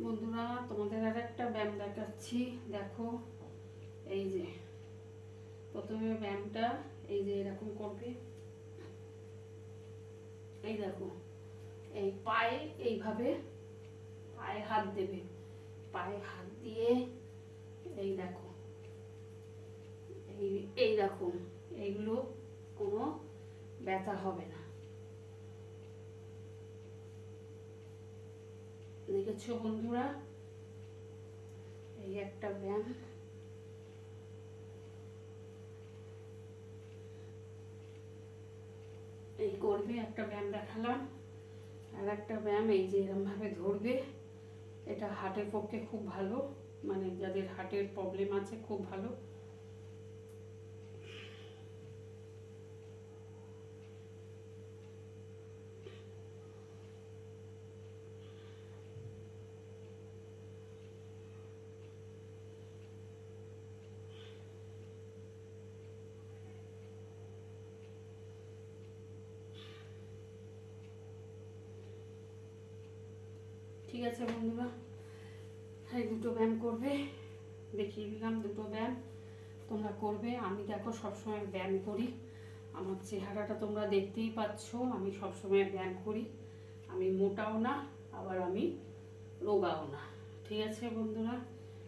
বন্ধুরা, তোমাদের আর একটা ব্যায়াম দেখাচ্ছি। দেখো, এই যে প্রথমে ব্যায়ামটা এই যে এরকম করবে। এই দেখো, এই পায়ে এইভাবে পায়ে হাত দেবে। পায়ে হাত দিয়ে এই দেখো, এই দেখো, এইগুলো কোনো ব্যথা হবে না। দেখেছো বন্ধুরা, এই একটা ব্যায়াম। এই করবে, একটা ব্যায়াম দেখালাম। আর একটা ব্যায়াম এই যে এরকম ভাবে ধরবে। এটা হার্টের পক্ষে খুব ভালো, মানে যাদের হার্টের প্রবলেম আছে খুব ভালো। ঠিক আছে বন্ধুরা, এই দুটো ব্যায়াম করবে, দেখিয়ে দিলাম দুটো ব্যায়াম। তোমরা করবে। আমি দেখো সবসময় ব্যায়াম করি। আমার চেহারাটা তোমরা দেখতেই পাচ্ছ, আমি সবসময় ব্যায়াম করি। আমি মোটাও না, আবার আমি রোগাও না। ঠিক আছে বন্ধুরা,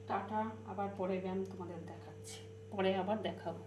টাটা। আবার পরে ব্যায়াম তোমাদের দেখাচ্ছি, পরে আবার দেখাবো।